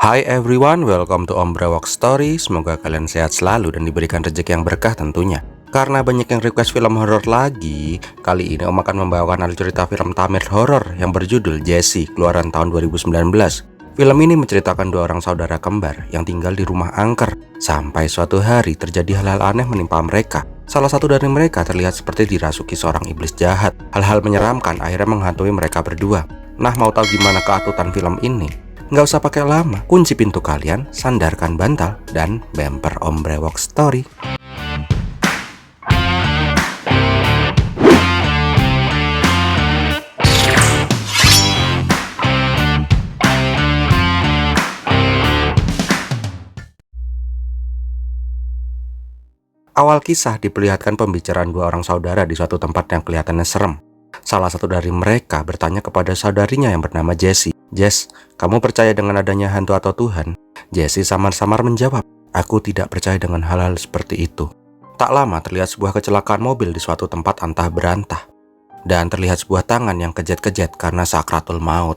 Hi everyone, welcome to Om Brawok Story. Semoga kalian sehat selalu dan diberikan rezeki yang berkah tentunya. Karena banyak yang request film horor lagi, kali ini Om akan membawakan alur cerita film Tamil horor yang berjudul Jessie, keluaran tahun 2019. Film ini menceritakan dua orang saudara kembar yang tinggal di rumah angker. Sampai suatu hari terjadi hal-hal aneh menimpa mereka. Salah satu dari mereka terlihat seperti dirasuki seorang iblis jahat. Hal-hal menyeramkan akhirnya menghantui mereka berdua. Nah, mau tahu gimana keatutan film ini? Nggak usah pakai lama, kunci pintu kalian, sandarkan bantal, dan bemper Om Brewok Story. Awal kisah diperlihatkan pembicaraan dua orang saudara di suatu tempat yang kelihatannya serem. Salah satu dari mereka bertanya kepada saudarinya yang bernama Jessie. "Jess, kamu percaya dengan adanya hantu atau Tuhan?" Jessie samar-samar menjawab, "Aku tidak percaya dengan hal-hal seperti itu." Tak lama terlihat sebuah kecelakaan mobil di suatu tempat antah berantah. Dan terlihat sebuah tangan yang kejet-kejet karena sakratul maut.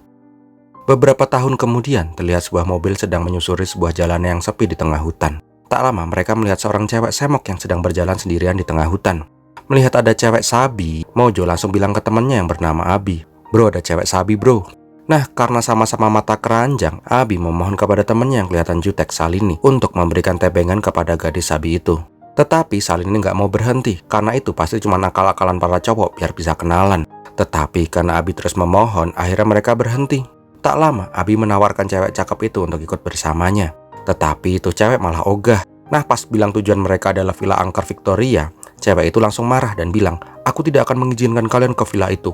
Beberapa tahun kemudian terlihat sebuah mobil sedang menyusuri sebuah jalan yang sepi di tengah hutan. Tak lama mereka melihat seorang cewek semok yang sedang berjalan sendirian di tengah hutan. Melihat ada cewek sabi, Mojo langsung bilang ke temannya yang bernama Abi, "Bro, ada cewek sabi bro." Nah, karena sama-sama mata keranjang, Abi memohon kepada temannya yang kelihatan jutek, Salini, untuk memberikan tebengan kepada gadis sabi itu. Tetapi Salini nggak mau berhenti, karena itu pasti cuma akal-akalan para cowok biar bisa kenalan. Tetapi karena Abi terus memohon, akhirnya mereka berhenti. Tak lama, Abi menawarkan cewek cakep itu untuk ikut bersamanya. Tetapi itu cewek malah ogah. Nah, pas bilang tujuan mereka adalah Villa Angker Victoria, cewek itu langsung marah dan bilang, "Aku tidak akan mengizinkan kalian ke villa itu."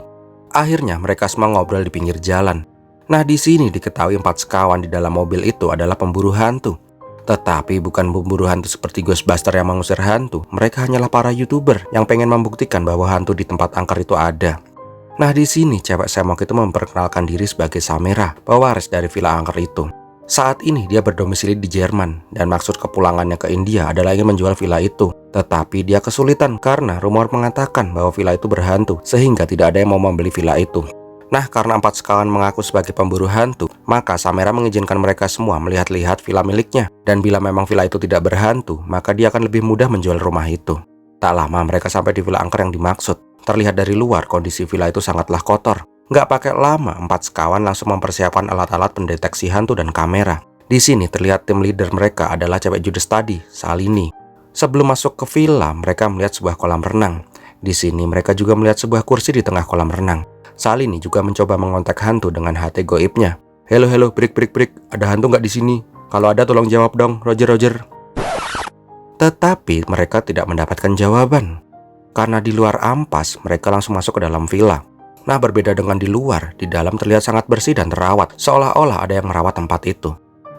Akhirnya mereka semua ngobrol di pinggir jalan. Nah, di sini diketahui 4 sekawan di dalam mobil itu adalah pemburu hantu. Tetapi bukan pemburu hantu seperti Ghostbuster yang mengusir hantu. Mereka hanyalah para YouTuber yang pengen membuktikan bahwa hantu di tempat angker itu ada. Nah, di sini cewek semok itu memperkenalkan diri sebagai Samira, pewaris dari villa angker itu. Saat ini dia berdomisili di Jerman dan maksud kepulangannya ke India adalah ingin menjual villa itu. Tetapi dia kesulitan karena rumor mengatakan bahwa villa itu berhantu sehingga tidak ada yang mau membeli villa itu. Nah, karena 4 sekawan mengaku sebagai pemburu hantu, maka Samira mengizinkan mereka semua melihat-lihat villa miliknya. Dan bila memang villa itu tidak berhantu, maka dia akan lebih mudah menjual rumah itu. Tak lama mereka sampai di villa angker yang dimaksud. Terlihat dari luar kondisi villa itu sangatlah kotor. Nggak pakai lama, 4 sekawan langsung mempersiapkan alat-alat pendeteksi hantu dan kamera. Di sini terlihat tim leader mereka adalah cewek judes tadi, Salini. Sebelum masuk ke villa, mereka melihat sebuah kolam renang. Di sini mereka juga melihat sebuah kursi di tengah kolam renang. Salini juga mencoba mengontak hantu dengan HT goibnya. "Halo, break, ada hantu nggak di sini? Kalau ada tolong jawab dong, Roger." Tetapi mereka tidak mendapatkan jawaban. Karena di luar ampas, mereka langsung masuk ke dalam villa. Nah, berbeda dengan di luar, di dalam terlihat sangat bersih dan terawat, seolah-olah ada yang merawat tempat itu.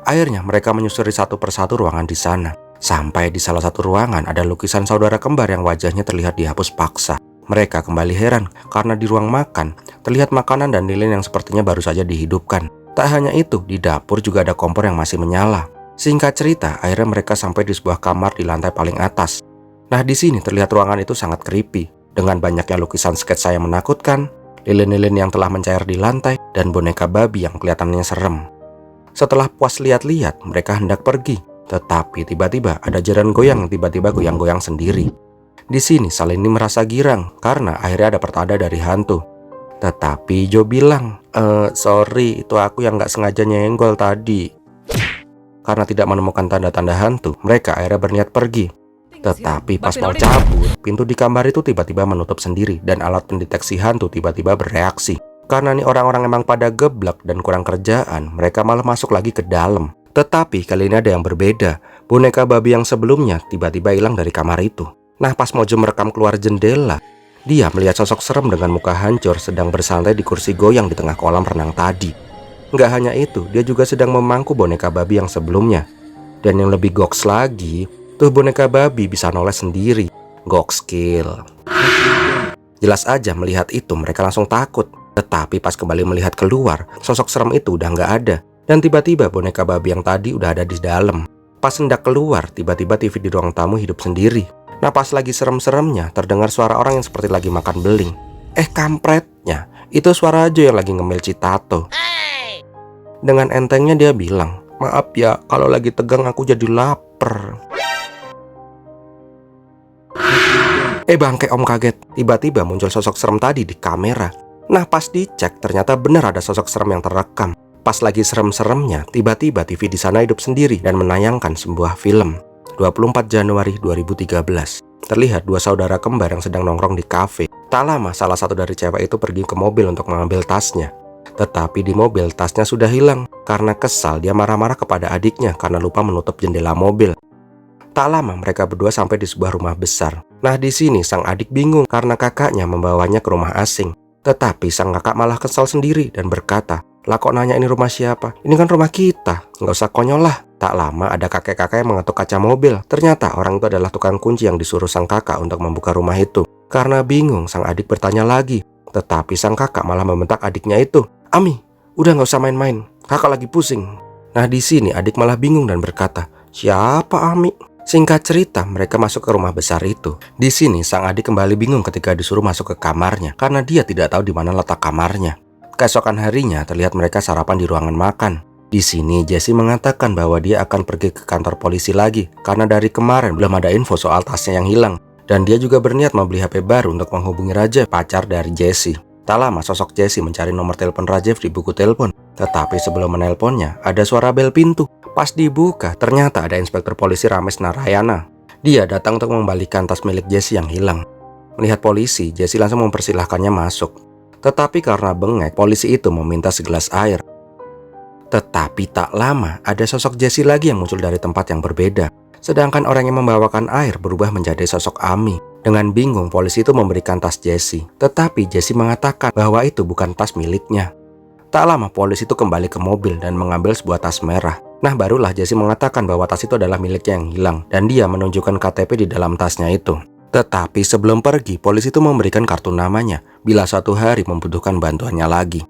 Akhirnya mereka menyusuri satu persatu ruangan di sana. Sampai di salah satu ruangan ada lukisan saudara kembar yang wajahnya terlihat dihapus paksa. Mereka kembali heran karena di ruang makan terlihat makanan dan lilin yang sepertinya baru saja dihidupkan. Tak hanya itu, di dapur juga ada kompor yang masih menyala. Singkat cerita, akhirnya mereka sampai di sebuah kamar di lantai paling atas. Nah, di sini terlihat ruangan itu sangat creepy dengan banyaknya lukisan sketsa yang menakutkan, lilin-lilin yang telah mencair di lantai, dan boneka babi yang kelihatannya serem. Setelah puas lihat-lihat, mereka hendak pergi. Tetapi tiba-tiba ada jaran goyang yang tiba-tiba goyang-goyang sendiri. Di sini Salini merasa girang karena akhirnya ada pertanda dari hantu. Tetapi Jo bilang, sorry, itu aku yang nggak sengaja nyenggol tadi." Karena tidak menemukan tanda-tanda hantu, mereka akhirnya berniat pergi. Tetapi pas mau cabut, pintu di kamar itu tiba-tiba menutup sendiri dan alat pendeteksi hantu tiba-tiba bereaksi. Karena nih orang-orang emang pada geblek dan kurang kerjaan, mereka malah masuk lagi ke dalam. Tetapi kali ini ada yang berbeda. Boneka babi yang sebelumnya tiba-tiba hilang dari kamar itu. Nah, pas Mojo merekam keluar jendela, dia melihat sosok serem dengan muka hancur sedang bersantai di kursi goyang di tengah kolam renang tadi. Nggak hanya itu, dia juga sedang memangku boneka babi yang sebelumnya. Dan yang lebih goks lagi, tuh boneka babi bisa noleh sendiri. Goks skill. Jelas aja melihat itu mereka langsung takut. Tetapi pas kembali melihat keluar, sosok serem itu udah nggak ada. Dan tiba-tiba boneka babi yang tadi udah ada di dalam. Pas hendak keluar, tiba-tiba TV di ruang tamu hidup sendiri. Nah, pas lagi serem-seremnya, terdengar suara orang yang seperti lagi makan beling. Kampretnya, itu suara Jo yang lagi ngemil Citato. Dengan entengnya dia bilang, Maaf ya, kalau lagi tegang aku jadi lapar. Bangke, Om kaget. Tiba-tiba muncul sosok serem tadi di kamera. Nah, pas dicek ternyata benar ada sosok serem yang terekam. Pas lagi serem-seremnya, tiba-tiba TV di sana hidup sendiri dan menayangkan sebuah film. 24 Januari 2013. Terlihat dua saudara kembar yang sedang nongkrong di kafe. Tak lama salah satu dari cewek itu pergi ke mobil untuk mengambil tasnya. Tetapi di mobil tasnya sudah hilang. Karena kesal dia marah-marah kepada adiknya karena lupa menutup jendela mobil. Tak lama mereka berdua sampai di sebuah rumah besar. Nah, di sini sang adik bingung karena kakaknya membawanya ke rumah asing. Tetapi sang kakak malah kesal sendiri dan berkata, "Lah kok nanya ini rumah siapa? Ini kan rumah kita, nggak usah konyol lah." Tak lama ada kakek-kakek yang mengetuk kaca mobil. Ternyata orang itu adalah tukang kunci yang disuruh sang kakak untuk membuka rumah itu. Karena bingung, sang adik bertanya lagi. Tetapi sang kakak malah membentak adiknya itu, "Ami, udah nggak usah main-main, kakak lagi pusing." Nah, di sini adik malah bingung dan berkata, "Siapa Ami?" Singkat cerita, mereka masuk ke rumah besar itu. Di sini, sang adik kembali bingung ketika disuruh masuk ke kamarnya karena dia tidak tahu di mana letak kamarnya. Keesokan harinya, terlihat mereka sarapan di ruangan makan. Di sini, Jesse mengatakan bahwa dia akan pergi ke kantor polisi lagi karena dari kemarin belum ada info soal tasnya yang hilang. Dan dia juga berniat membeli HP baru untuk menghubungi Rajev, pacar dari Jesse. Tak lama, sosok Jesse mencari nomor telepon Rajev di buku telepon. Tetapi sebelum menelponnya, ada suara bel pintu. Pas dibuka, ternyata ada Inspektur Polisi Ramesh Narayana. Dia datang untuk mengembalikan tas milik Jesse yang hilang. Melihat polisi, Jesse langsung mempersilahkannya masuk. Tetapi karena bengek, polisi itu meminta segelas air. Tetapi tak lama, ada sosok Jesse lagi yang muncul dari tempat yang berbeda. Sedangkan orang yang membawakan air berubah menjadi sosok Ami. Dengan bingung, polisi itu memberikan tas Jesse. Tetapi Jesse mengatakan bahwa itu bukan tas miliknya. Tak lama, polisi itu kembali ke mobil dan mengambil sebuah tas merah. Nah, barulah Jesse mengatakan bahwa tas itu adalah miliknya yang hilang. Dan dia menunjukkan KTP di dalam tasnya itu. Tetapi sebelum pergi, polisi itu memberikan kartu namanya bila suatu hari membutuhkan bantuannya lagi.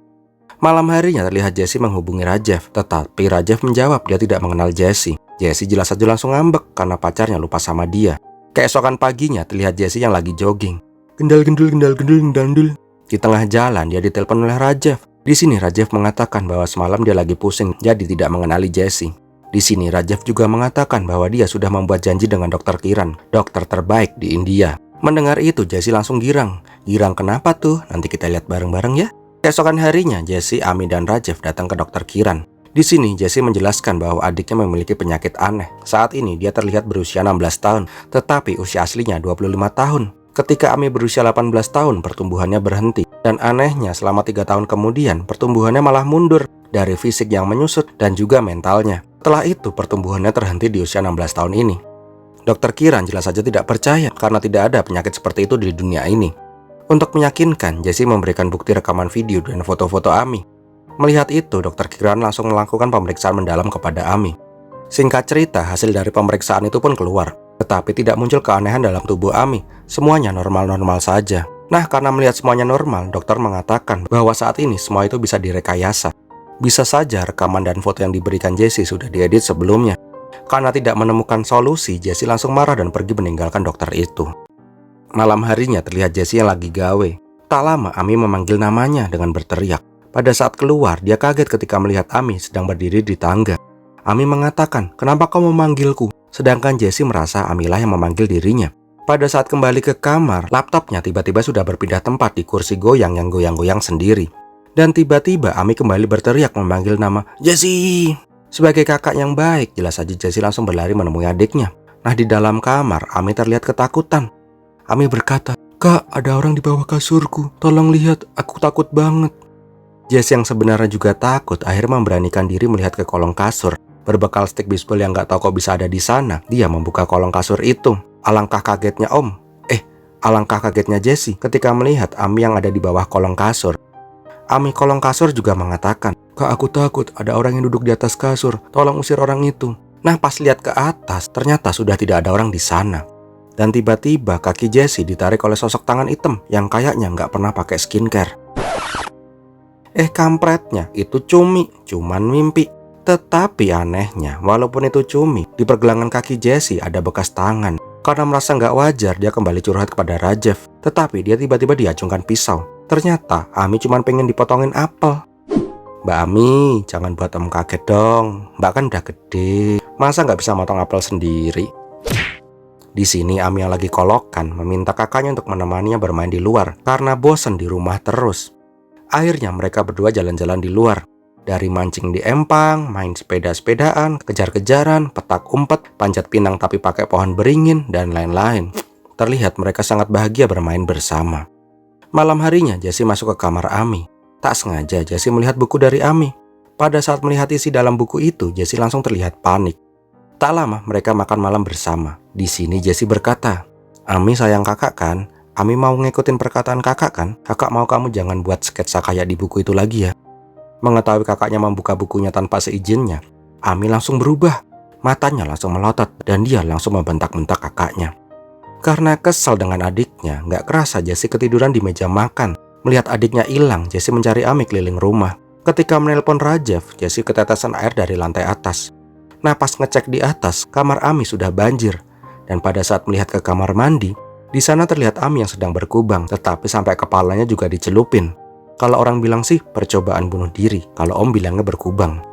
Malam harinya terlihat Jesse menghubungi Rajev. Tetapi Rajev menjawab dia tidak mengenal Jesse. Jesse jelas saja langsung ngambek karena pacarnya lupa sama dia. Keesokan paginya terlihat Jesse yang lagi jogging. Gendal-gendul. Di tengah jalan dia ditelepon oleh Rajev. Di sini Rajev mengatakan bahwa semalam dia lagi pusing jadi tidak mengenali Jesse. Di sini Rajev juga mengatakan bahwa dia sudah membuat janji dengan Dr. Kiran, dokter terbaik di India. Mendengar itu Jesse langsung girang. Girang kenapa tuh? Nanti kita lihat bareng-bareng ya. Keesokan harinya Jesse, Ami dan Rajev datang ke Dr. Kiran. Di sini Jesse menjelaskan bahwa adiknya memiliki penyakit aneh. Saat ini dia terlihat berusia 16 tahun, tetapi usia aslinya 25 tahun. Ketika Ami berusia 18 tahun, pertumbuhannya berhenti. Dan anehnya selama 3 tahun kemudian, pertumbuhannya malah mundur dari fisik yang menyusut dan juga mentalnya. Setelah itu, pertumbuhannya terhenti di usia 16 tahun ini. Dr. Kiran jelas saja tidak percaya karena tidak ada penyakit seperti itu di dunia ini. Untuk meyakinkan, Jesse memberikan bukti rekaman video dan foto-foto Ami. Melihat itu, Dr. Kiran langsung melakukan pemeriksaan mendalam kepada Ami. Singkat cerita, hasil dari pemeriksaan itu pun keluar. Tetapi tidak muncul keanehan dalam tubuh Ami. Semuanya normal-normal saja. Nah, karena melihat semuanya normal, dokter mengatakan bahwa saat ini semua itu bisa direkayasa. Bisa saja rekaman dan foto yang diberikan Jesse sudah diedit sebelumnya. Karena tidak menemukan solusi, Jesse langsung marah dan pergi meninggalkan dokter itu. Malam harinya terlihat Jesse yang lagi gawe. Tak lama Ami memanggil namanya dengan berteriak. Pada saat keluar, dia kaget ketika melihat Ami sedang berdiri di tangga. Ami mengatakan, "Kenapa kau memanggilku?" Sedangkan Jesse merasa Amilah yang memanggil dirinya. Pada saat kembali ke kamar, laptopnya tiba-tiba sudah berpindah tempat di kursi goyang yang goyang-goyang sendiri. Dan tiba-tiba Ami kembali berteriak memanggil nama Jesse. Sebagai kakak yang baik, jelas saja Jesse langsung berlari menemui adiknya. Nah, di dalam kamar, Ami terlihat ketakutan. Ami berkata, "Kak, ada orang di bawah kasurku. Tolong lihat, aku takut banget." Jesse yang sebenarnya juga takut akhirnya memberanikan diri melihat ke kolong kasur. Berbekal stik bisbol yang gak tahu kok bisa ada di sana, dia membuka kolong kasur itu. Alangkah kagetnya alangkah kagetnya Jesse ketika melihat Ami yang ada di bawah kolong kasur. Ami kolong kasur juga mengatakan, "Kak, aku takut ada orang yang duduk di atas kasur. Tolong usir orang itu." Nah, pas lihat ke atas, ternyata sudah tidak ada orang di sana. Dan tiba-tiba kaki Jesse ditarik oleh sosok tangan hitam yang kayaknya nggak pernah pakai skincare. Kampretnya, itu cuman mimpi. Tetapi anehnya, walaupun itu cumi, di pergelangan kaki Jesse ada bekas tangan. Karena merasa nggak wajar, dia kembali curhat kepada Rajev. Tetapi dia tiba-tiba diacungkan pisau. Ternyata Ami cuma pengen dipotongin apel. Mbak Ami, jangan buat Om kaget dong. Mbak kan udah gede. Masa nggak bisa motong apel sendiri? Di sini Ami yang lagi kolokan meminta kakaknya untuk menemaninya bermain di luar karena bosan di rumah terus. Akhirnya mereka berdua jalan-jalan di luar. Dari mancing di empang, main sepeda-sepedaan, kejar-kejaran, petak umpet, panjat pinang tapi pakai pohon beringin, dan lain-lain. Terlihat mereka sangat bahagia bermain bersama. Malam harinya Jessie masuk ke kamar Ami. Tak sengaja Jessie melihat buku dari Ami. Pada saat melihat isi dalam buku itu, Jessie langsung terlihat panik. Tak lama mereka makan malam bersama. Di sini Jessie berkata, "Ami sayang kakak kan? Ami mau ngikutin perkataan kakak kan? Kakak mau kamu jangan buat sketsa kayak di buku itu lagi ya." Mengetahui kakaknya membuka bukunya tanpa seizinnya, Ami langsung berubah. Matanya langsung melotot dan dia langsung membentak-bentak kakaknya. Karena kesal dengan adiknya, gak kerasa Jessie ketiduran di meja makan. Melihat adiknya hilang, Jessie mencari Ami keliling rumah. Ketika menelpon Rajev, Jessie ketetesan air dari lantai atas. Nah, pas ngecek di atas, kamar Ami sudah banjir. Dan pada saat melihat ke kamar mandi, di sana terlihat Ami yang sedang berkubang, tetapi sampai kepalanya juga dicelupin. Kalau orang bilang sih percobaan bunuh diri, kalau Om bilangnya berkubang.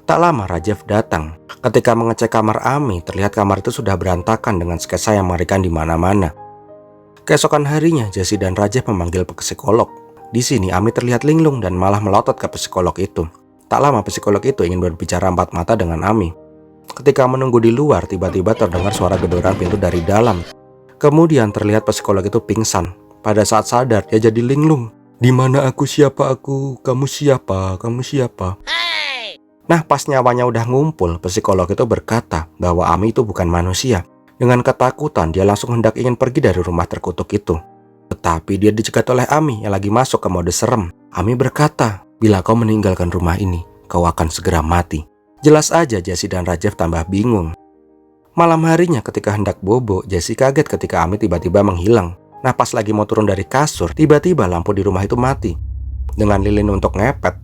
Tak lama Rajev datang. Ketika mengecek kamar Ami, terlihat kamar itu sudah berantakan dengan sketsa yang mengerikan di mana-mana. Keesokan harinya, Jessie dan Rajev memanggil psikolog. Di sini Ami terlihat linglung dan malah melotot ke psikolog itu. Tak lama psikolog itu ingin berbicara empat mata dengan Ami. Ketika menunggu di luar, tiba-tiba terdengar suara gedoran pintu dari dalam. Kemudian terlihat psikolog itu pingsan. Pada saat sadar, dia jadi linglung. "Di mana aku, siapa aku? Kamu siapa? Kamu siapa?" Nah, pas nyawanya udah ngumpul, psikolog itu berkata bahwa Ami itu bukan manusia. Dengan ketakutan, dia langsung hendak ingin pergi dari rumah terkutuk itu. Tetapi dia dicegat oleh Ami yang lagi masuk ke mode serem. Ami berkata, "Bila kau meninggalkan rumah ini, kau akan segera mati." Jelas aja Jessie dan Rajev tambah bingung. Malam harinya ketika hendak bobo, Jessie kaget ketika Ami tiba-tiba menghilang. Nah, pas lagi mau turun dari kasur, tiba-tiba lampu di rumah itu mati. Dengan lilin untuk ngepet,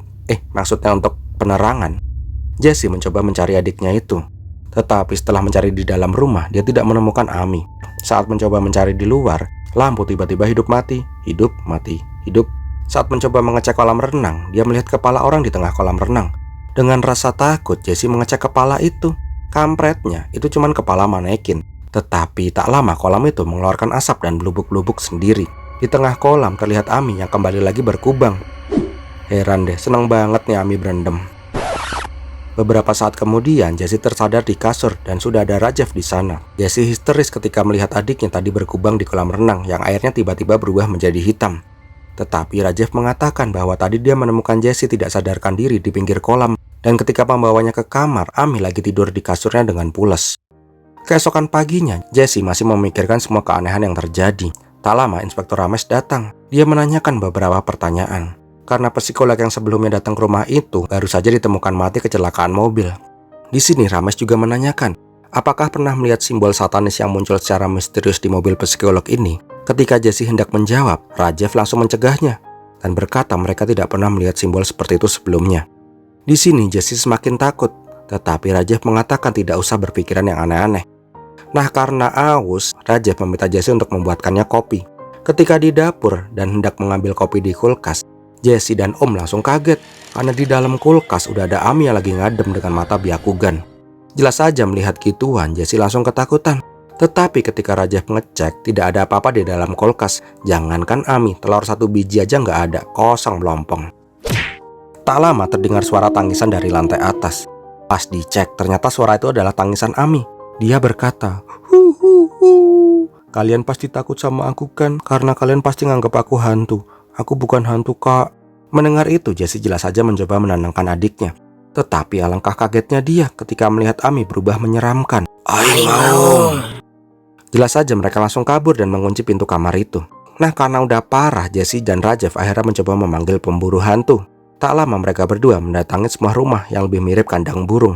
maksudnya untuk penerangan, Jessie mencoba mencari adiknya itu. Tetapi setelah mencari di dalam rumah, dia tidak menemukan Ami. Saat mencoba mencari di luar, lampu tiba-tiba hidup mati, hidup mati, hidup. Saat mencoba mengecek kolam renang, dia melihat kepala orang di tengah kolam renang. Dengan rasa takut, Jessie mengecek kepala itu. Kampretnya, itu cuma kepala manekin. Tetapi tak lama kolam itu mengeluarkan asap dan belubuk-belubuk sendiri. Di tengah kolam terlihat Ami yang kembali lagi berkubang. Heran deh, senang banget nih Ami berendam. Beberapa saat kemudian, Jessie tersadar di kasur dan sudah ada Rajev di sana. Jessie histeris ketika melihat adiknya tadi berkubang di kolam renang yang airnya tiba-tiba berubah menjadi hitam. Tetapi Rajev mengatakan bahwa tadi dia menemukan Jessie tidak sadarkan diri di pinggir kolam. Dan ketika membawanya ke kamar, Ami lagi tidur di kasurnya dengan pules. Keesokan paginya, Jessie masih memikirkan semua keanehan yang terjadi. Tak lama Inspektur Ramesh datang. Dia menanyakan beberapa pertanyaan. Karena psikolog yang sebelumnya datang ke rumah itu baru saja ditemukan mati kecelakaan mobil. Di sini Ramesh juga menanyakan, apakah pernah melihat simbol satanis yang muncul secara misterius di mobil psikolog ini? Ketika Jessie hendak menjawab, Rajev langsung mencegahnya dan berkata mereka tidak pernah melihat simbol seperti itu sebelumnya. Di sini Jessie semakin takut, tetapi Rajev mengatakan tidak usah berpikiran yang aneh-aneh. Nah, karena aus, Rajev meminta Jessie untuk membuatkannya kopi. Ketika di dapur dan hendak mengambil kopi di kulkas, Jessie dan Om langsung kaget karena di dalam kulkas udah ada Ami yang lagi ngadem dengan mata biakugan. Jelas saja melihat gituan, Jessie langsung ketakutan. Tetapi ketika Rajev ngecek, tidak ada apa-apa di dalam kulkas. Jangankan Ami, telur satu biji aja nggak ada, kosong melompong. Tak lama terdengar suara tangisan dari lantai atas. Pas dicek, ternyata suara itu adalah tangisan Ami. Dia berkata, "Hu hu hu. Kalian pasti takut sama aku kan? Karena kalian pasti nganggap aku hantu. Aku bukan hantu, Kak." Mendengar itu, Jessie jelas saja mencoba menenangkan adiknya. Tetapi alangkah kagetnya dia ketika melihat Ami berubah menyeramkan. "Ayo." Jelas saja mereka langsung kabur dan mengunci pintu kamar itu. Nah, karena udah parah, Jessie dan Rajev akhirnya mencoba memanggil pemburu hantu. Tak lama mereka berdua mendatangi sebuah rumah yang lebih mirip kandang burung.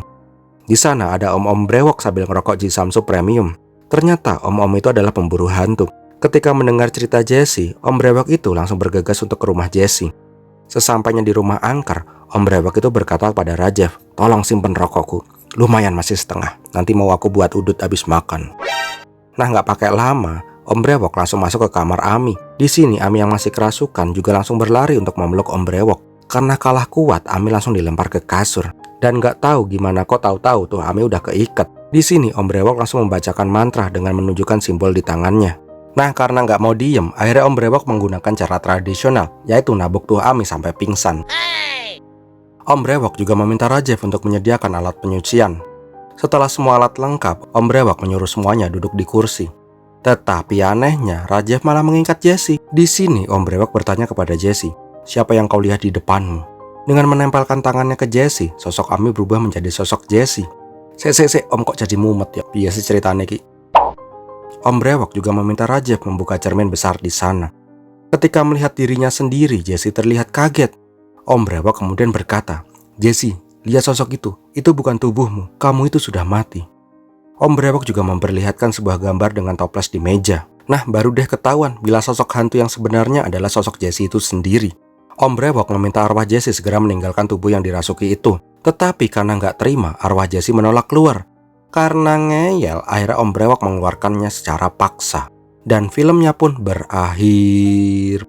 Di sana ada om-om brewok sambil ngerokok Jisamsu Premium. Ternyata om-om itu adalah pemburu hantu. Ketika mendengar cerita Jessie, om brewok itu langsung bergegas untuk ke rumah Jessie. Sesampainya di rumah angker, om brewok itu berkata pada Rajev, "Tolong simpen rokokku, lumayan masih setengah. Nanti mau aku buat udut habis makan." Nah, nggak pakai lama, om brewok langsung masuk ke kamar Ami. Di sini Ami yang masih kerasukan juga langsung berlari untuk memeluk om brewok. Karena kalah kuat, Ami langsung dilempar ke kasur. Dan nggak tahu gimana kok tahu-tahu tuh Ami udah keikat. Di sini Om Brewok langsung membacakan mantra dengan menunjukkan simbol di tangannya. Nah, karena nggak mau diem, akhirnya Om Brewok menggunakan cara tradisional, yaitu nabuk tuh Ami sampai pingsan. Om Brewok juga meminta Rajev untuk menyediakan alat penyucian. Setelah semua alat lengkap, Om Brewok menyuruh semuanya duduk di kursi. Tetapi anehnya, Rajev malah mengikat Jesse. Di sini Om Brewok bertanya kepada Jesse, "Siapa yang kau lihat di depanmu?" Dengan menempelkan tangannya ke Jesse, sosok Ami berubah menjadi sosok Jesse. Om kok jadi mumet ya? Biasa ceritanya ki. Om Brewok juga meminta Rajev membuka cermin besar di sana. Ketika melihat dirinya sendiri, Jesse terlihat kaget. Om Brewok kemudian berkata, "Jesse, lihat sosok itu bukan tubuhmu, kamu itu sudah mati." Om Brewok juga memperlihatkan sebuah gambar dengan toples di meja. Nah, baru deh ketahuan bila sosok hantu yang sebenarnya adalah sosok Jesse itu sendiri. Om Brewok meminta arwah Jesse segera meninggalkan tubuh yang dirasuki itu. Tetapi karena nggak terima, arwah Jesse menolak keluar. Karena ngeyel, akhirnya Om Brewok mengeluarkannya secara paksa. Dan filmnya pun berakhir.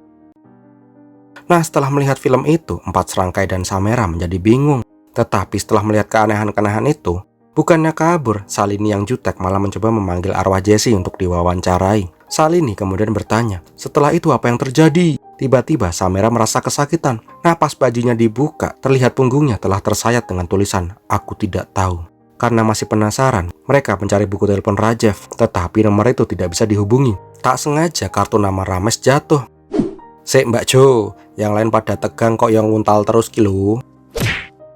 Nah, setelah melihat film itu, Empat Serangkai dan Samera menjadi bingung. Tetapi setelah melihat keanehan-keanehan itu, bukannya kabur, Salini yang jutek malah mencoba memanggil arwah Jesse untuk diwawancarai. Salini kemudian bertanya, "Setelah itu apa yang terjadi?" Tiba-tiba Samera merasa kesakitan. Nah, pas bajunya dibuka, terlihat punggungnya telah tersayat dengan tulisan, "Aku tidak tahu." Karena masih penasaran, mereka mencari buku telepon Rajev, tetapi nomor itu tidak bisa dihubungi. Tak sengaja kartu nama Rames jatuh. "Sek Mbak Jo, yang lain pada tegang kok yang nguntal terus kilo."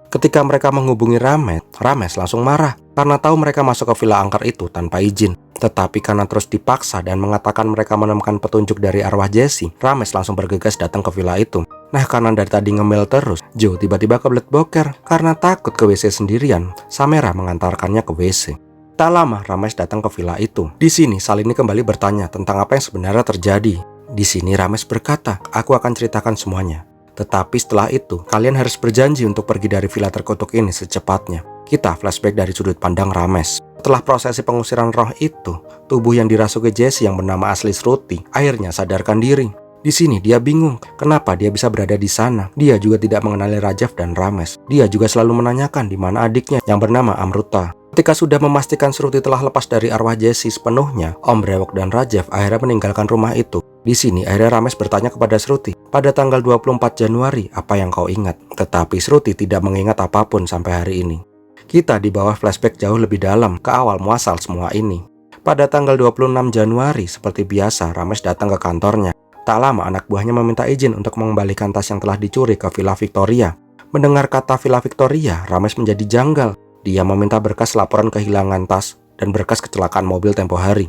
Ketika mereka menghubungi Rames langsung marah karena tahu mereka masuk ke villa angker itu tanpa izin. Tetapi karena terus dipaksa dan mengatakan mereka menemukan petunjuk dari arwah Jesse, Rames langsung bergegas datang ke villa itu. Nah, karena dari tadi ngemil terus, Joe tiba-tiba kebelet boker. Karena takut ke WC sendirian, Samera mengantarkannya ke WC. Tak lama, Rames datang ke villa itu. Di sini, Salini kembali bertanya tentang apa yang sebenarnya terjadi. Di sini, Rames berkata, "Aku akan ceritakan semuanya. Tetapi setelah itu, kalian harus berjanji untuk pergi dari villa terkutuk ini secepatnya." Kita flashback dari sudut pandang Rames. Setelah prosesi pengusiran roh itu, tubuh yang dirasuki Jesse yang bernama asli Shruti akhirnya sadarkan diri. Di sini dia bingung kenapa dia bisa berada di sana. Dia juga tidak mengenali Rajev dan Rames. Dia juga selalu menanyakan di mana adiknya yang bernama Amruta. Ketika sudah memastikan Shruti telah lepas dari arwah Jesse sepenuhnya, Om Brewok dan Rajev akhirnya meninggalkan rumah itu. Di sini akhirnya Rames bertanya kepada Shruti, "Pada tanggal 24 Januari, apa yang kau ingat?" Tetapi Shruti tidak mengingat apapun sampai hari ini. Kita di bawah flashback jauh lebih dalam ke awal muasal semua ini. Pada tanggal 26 Januari, seperti biasa, Rames datang ke kantornya. Tak lama anak buahnya meminta izin untuk mengembalikan tas yang telah dicuri ke Villa Victoria. Mendengar kata Villa Victoria, Rames menjadi janggal. Dia meminta berkas laporan kehilangan tas dan berkas kecelakaan mobil tempo hari.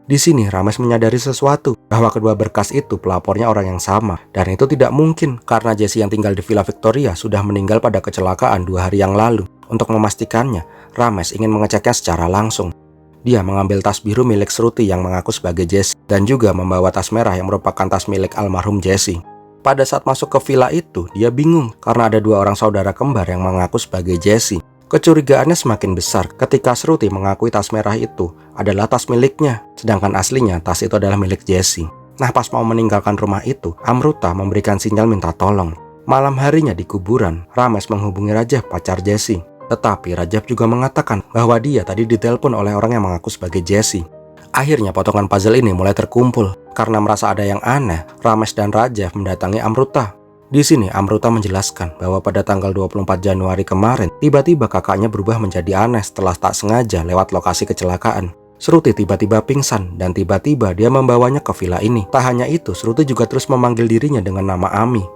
Di sini Rames menyadari sesuatu, bahwa kedua berkas itu pelapornya orang yang sama. Dan itu tidak mungkin, karena Jesse yang tinggal di Villa Victoria sudah meninggal pada kecelakaan 2 hari yang lalu. Untuk memastikannya, Rames ingin mengeceknya secara langsung. Dia mengambil tas biru milik Shruti yang mengaku sebagai Jesse, dan juga membawa tas merah yang merupakan tas milik almarhum Jesse. Pada saat masuk ke villa itu, dia bingung karena ada 2 orang saudara kembar yang mengaku sebagai Jesse. Kecurigaannya semakin besar ketika Shruti mengakui tas merah itu adalah tas miliknya, sedangkan aslinya tas itu adalah milik Jesse. Nah, pas mau meninggalkan rumah itu, Amruta memberikan sinyal minta tolong. Malam harinya di kuburan, Rames menghubungi Rajev, pacar Jesse. Tetapi Rajev juga mengatakan bahwa dia tadi ditelepon oleh orang yang mengaku sebagai Jesse. Akhirnya potongan puzzle ini mulai terkumpul. Karena merasa ada yang aneh, Rames dan Rajev mendatangi Amruta. Di sini Amruta menjelaskan bahwa pada tanggal 24 Januari kemarin, tiba-tiba kakaknya berubah menjadi aneh setelah tak sengaja lewat lokasi kecelakaan. Shruti tiba-tiba pingsan dan tiba-tiba dia membawanya ke villa ini. Tak hanya itu, Shruti juga terus memanggil dirinya dengan nama Ami.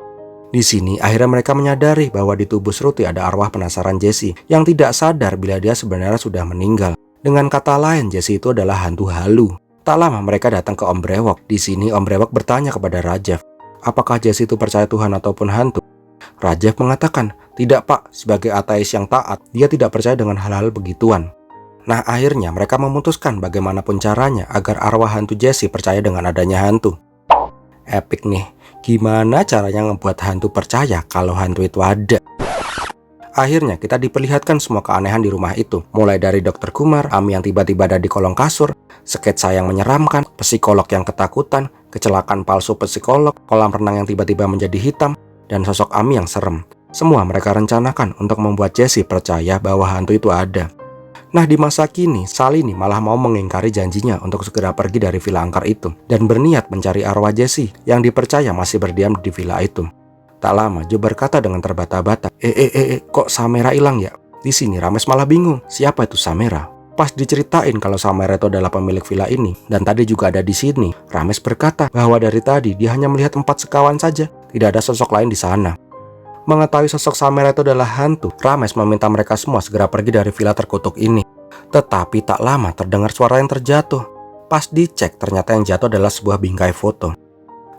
Di sini akhirnya mereka menyadari bahwa di tubuh Shruti ada arwah penasaran Jesse yang tidak sadar bila dia sebenarnya sudah meninggal. Dengan kata lain, Jesse itu adalah hantu halu. Tak lama mereka datang ke Om Brewok. Di sini Om Brewok bertanya kepada Rajev, apakah Jesse itu percaya Tuhan ataupun hantu? Rajev mengatakan, "Tidak Pak, sebagai ateis yang taat, dia tidak percaya dengan hal-hal begituan." Nah, akhirnya mereka memutuskan bagaimanapun caranya agar arwah hantu Jesse percaya dengan adanya hantu. Epic nih, gimana caranya ngebuat hantu percaya kalau hantu itu ada? Akhirnya kita diperlihatkan semua keanehan di rumah itu. Mulai dari Dokter Kumar, Ami yang tiba-tiba ada di kolong kasur, sketsa yang menyeramkan, psikolog yang ketakutan, kecelakaan palsu psikolog, kolam renang yang tiba-tiba menjadi hitam, dan sosok Ami yang serem. Semua mereka rencanakan untuk membuat Jessie percaya bahwa hantu itu ada. Nah, di masa kini, Salini malah mau mengingkari janjinya untuk segera pergi dari villa angker itu dan berniat mencari arwah Jessie yang dipercaya masih berdiam di villa itu. Tak lama, Joe berkata dengan terbata-bata, kok Samera hilang ya? Di sini Rames malah bingung, siapa itu Samera? Pas diceritain kalau Samera itu adalah pemilik villa ini dan tadi juga ada di sini, Rames berkata bahwa dari tadi dia hanya melihat 4 sekawan saja, tidak ada sosok lain di sana. Mengetahui sosok Samera itu adalah hantu, Rames meminta mereka semua segera pergi dari villa terkutuk ini. Tetapi tak lama terdengar suara yang terjatuh. Pas dicek, ternyata yang jatuh adalah sebuah bingkai foto.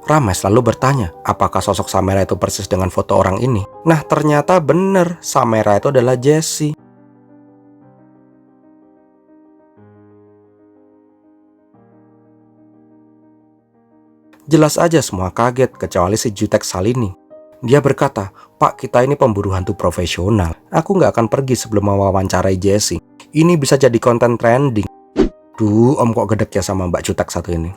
Rames lalu bertanya, apakah sosok Samera itu persis dengan foto orang ini? Nah, ternyata benar, Samera itu adalah Jessie. Jelas aja semua kaget, kecuali si Jutek Salini. Dia berkata, "Pak, kita ini pemburu hantu profesional. Aku nggak akan pergi sebelum mewawancarai Jessie. Ini bisa jadi konten trending." Duh, om kok gedek ya sama Mbak Jutek satu ini.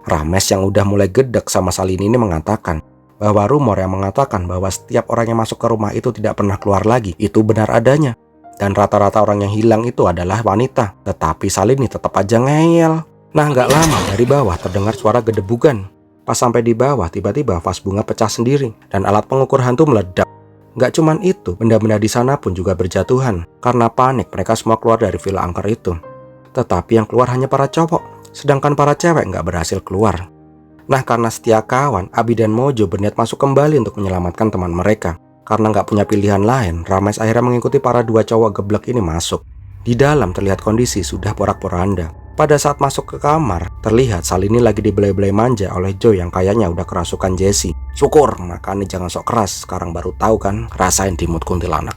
Rames yang udah mulai gedek sama Salini ini mengatakan bahwa rumor yang mengatakan bahwa setiap orang yang masuk ke rumah itu tidak pernah keluar lagi, itu benar adanya. Dan rata-rata orang yang hilang itu adalah wanita. Tetapi Salini tetap aja ngeyel. Nah, nggak lama dari bawah terdengar suara gedebukan. Pas sampai di bawah, tiba-tiba vas bunga pecah sendiri dan alat pengukur hantu meledak. Nggak cuman itu, benda-benda di sana pun juga berjatuhan. Karena panik, mereka semua keluar dari villa angker itu. Tetapi yang keluar hanya para cowok, sedangkan para cewek nggak berhasil keluar. Nah, karena setia kawan, Abi dan Mojo berniat masuk kembali untuk menyelamatkan teman mereka. Karena nggak punya pilihan lain, Rames akhirnya mengikuti para 2 cowok geblek ini masuk. Di dalam terlihat kondisi sudah porak-poranda. Pada saat masuk ke kamar, terlihat Salini lagi dibelai-belai manja oleh Joe yang kayaknya udah kerasukan Jessie. Syukur, makanya jangan sok keras, sekarang baru tahu kan, rasain dimut kuntilanak.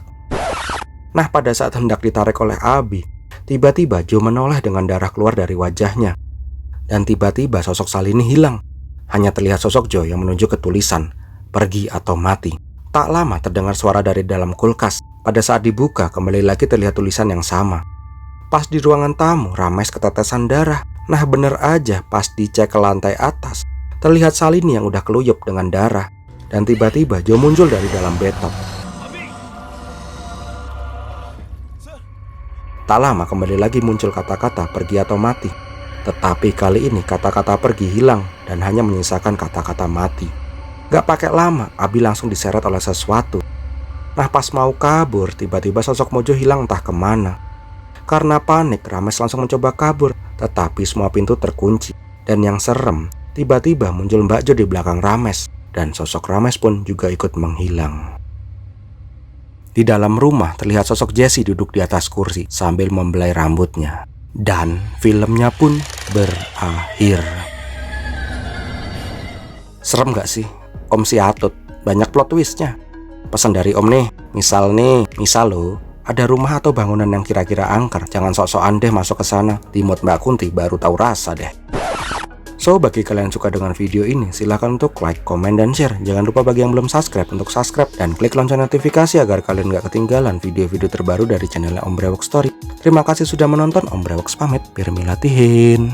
Nah, pada saat hendak ditarik oleh Abi, tiba-tiba Joe menoleh dengan darah keluar dari wajahnya. Dan tiba-tiba sosok Salini hilang. Hanya terlihat sosok Joe yang menunjuk ke tulisan, pergi atau mati. Tak lama terdengar suara dari dalam kulkas. Pada saat dibuka, kembali lagi terlihat tulisan yang sama. Pas di ruangan tamu, Rames ketetesan darah. Nah, bener aja pas dicek ke lantai atas, terlihat Salini yang udah keluyup dengan darah. Dan tiba-tiba Joe muncul dari dalam bathtub. Tak lama kembali lagi muncul kata-kata pergi atau mati. Tetapi kali ini kata-kata pergi hilang dan hanya menyisakan kata-kata mati. Gak pakai lama, Abi langsung diseret oleh sesuatu. Nah, pas mau kabur, tiba-tiba sosok Mojo hilang entah kemana. Karena panik, Rames langsung mencoba kabur, tetapi semua pintu terkunci. Dan yang serem, tiba-tiba muncul Mbak Jo di belakang Rames, dan sosok Rames pun juga ikut menghilang. Di dalam rumah terlihat sosok Jessie duduk di atas kursi sambil membelai rambutnya. Dan filmnya pun berakhir. Serem gak sih? Om si Atut, banyak plot twistnya. Pesan dari Om nih, misal lo ada rumah atau bangunan yang kira-kira angker, jangan sok-sokan deh masuk ke sana. Timut Mbak Kunti baru tahu rasa deh. So, bagi kalian yang suka dengan video ini, silahkan untuk like, komen, dan share. Jangan lupa bagi yang belum subscribe untuk subscribe dan klik lonceng notifikasi agar kalian gak ketinggalan video-video terbaru dari channelnya Om Brewok Story. Terima kasih sudah menonton, Om Brewok pamit. Birmi latihin.